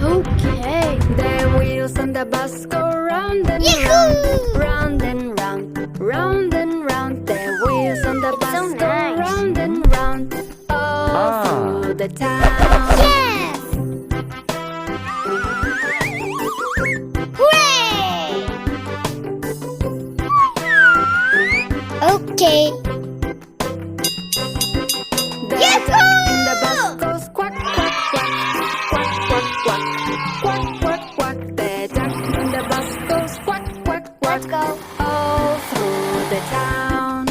Okay. The wheels on the bus go round and round, round and round, round and round. The wheels on the bus go round and round, all through the town. Yes! Hooray! Okay. The duck in the bus goes quack, quack, quack, quack, quack, quack, quack, quack, quack. The duck in the bus goes quack, quack, quack, Let's go. all through the town.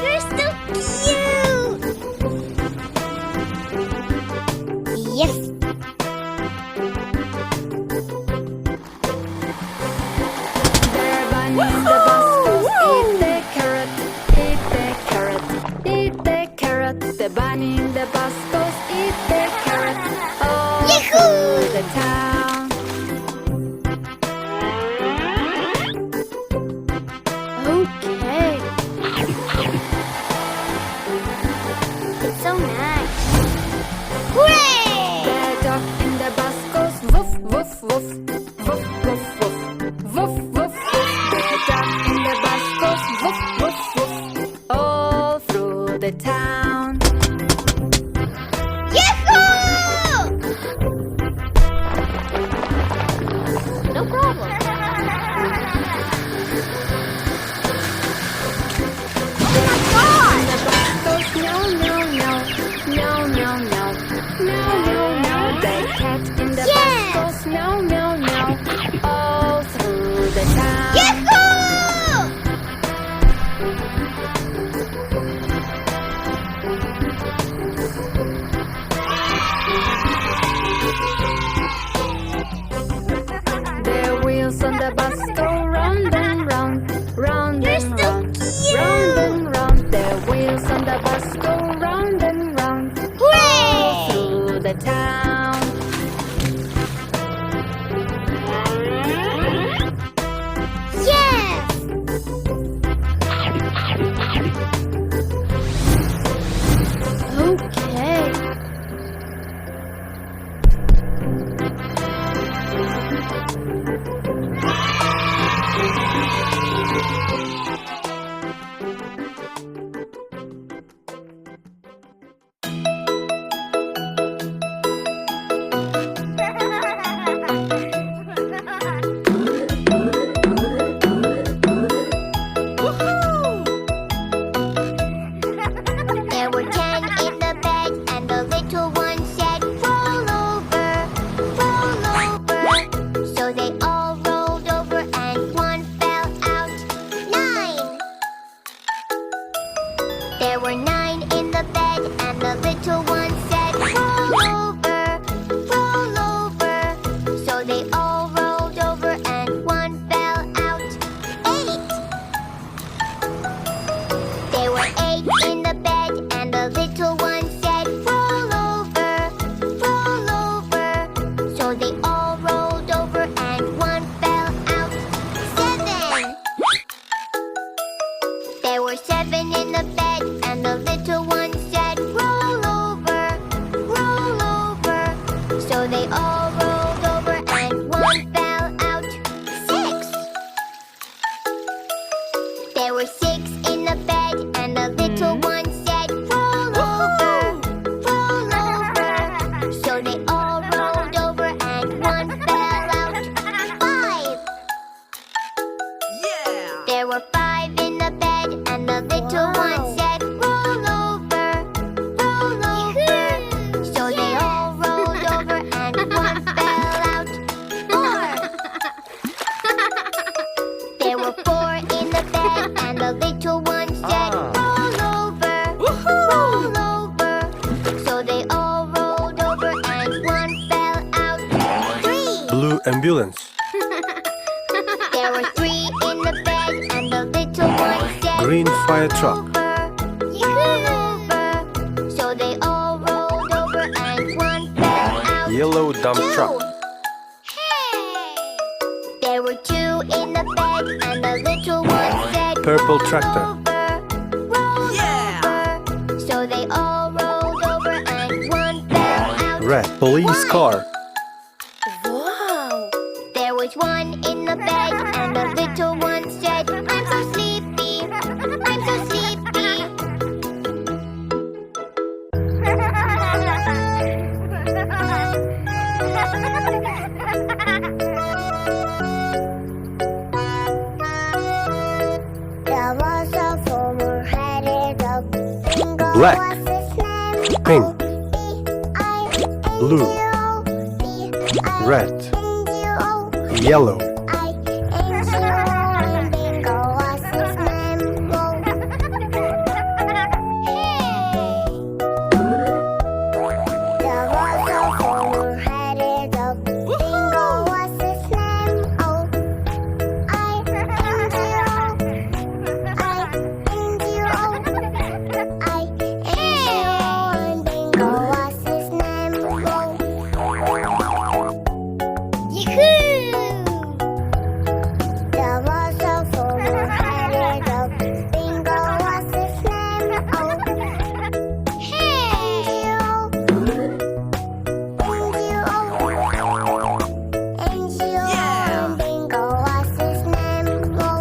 You're so cute! Yes. The bunny in the bus goes eat the carrot, eat the carrot, eat the carrot. The bunny in the bus goes eat the carrot, all through the town. Okay. It's so nice. Hooray! The duck in the bus goes woof, woof, woof, woof, woof, woof, woof, woof, woof. The duck in the bus goes woof, woof, woof, all through the town. Yahoo! No problem. The bus goes meow, meow, meow, meow, meow, meow, meow, meow, meow. The cat in the Yes! bus goes meow, meow, meow, all through the town. Yahoo! The wheels on the bus go round and round, round and You're so round, cute. round and round. The wheels on the bus go round and round, all Hooray! through the town. Yes! Okay. There were 10 in the bed, and the little one said, roll over, roll over. So they all rolled over, and one fell out. 9! There were 9 in the bed, and the little one said, roll over, roll over. So they all rolled over, and one fell out. 8! There were 8 in the bed, and the little one said, roll over, roll over. So they all rolled over, and one fell out. 7! There were 7 in the bed, and the little one said, roll over, roll over. So they all rolled over, and one fell out. 6! There were 6 in the bed, and the little one said, roll over, roll over. So they all rolled over, and one fell out. 5! There were 5 in the bed, and the little one said, roll over, roll over. So they all rolled over, and one fell out. 4! There were 4 in the bed, and the little one said, roll over, roll over. So they all rolled over, and one fell out. 3! Blue ambulance. There were 3 in the bed, and the little one said, Green fire truck. roll over. So they all rolled over, and one fell out. Yellow dump 2! truck. There were 2 in the bed, and the little one said, Purple roll tractor. over, roll Red. Police car. Wow! There was one in the bed, and the little one said, I'm so sleepy, I'm so sleepy. There was a farmer headed up. Bingo Black. was his name. Pink. B-I-N-G-O, Blue. B-I-N-G-O, Red. Yellow. I-N-G-O, Bingo was his name. Whoa. There was a farmer headed up. Bingo was his name. Oh, I-N-G-O, I-N-G-O, I-N-G-O, and Bingo was his name. Whoa. There was a farmer headed up. Bingo was his name. Oh, N-G-O, and Bingo was his name. Whoa.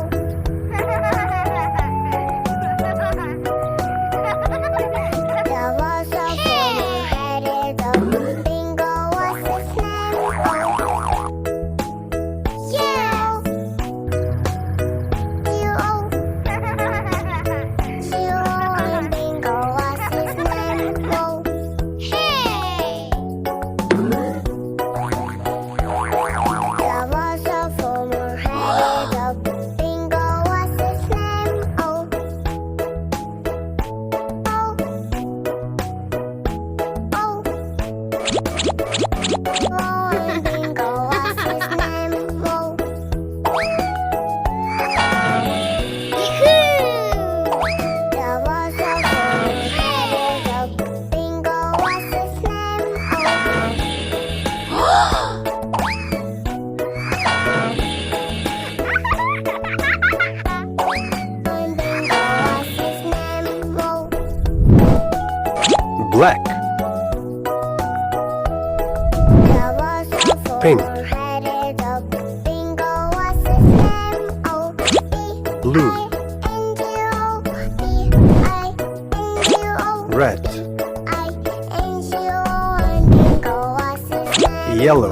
There was a farmer headed up. Bingo was his name. Oh, yeah. And Bingo was his name. Whoa. Hey. There was a farmer headed up. Bingo was his name. Oh. Oh. Oh. Oh, and Bingo was his name. Whoa. There was a farmer headed up. Bingo was his name. Oh. And Bingo was his name. Whoa. Black. There was a Pink. farmer headed up. Bingo was his name. Oh, Blue. B-I-N-G-O, B-I-N-G-O, Red. I-N-G-O, and Bingo was his name. Yellow.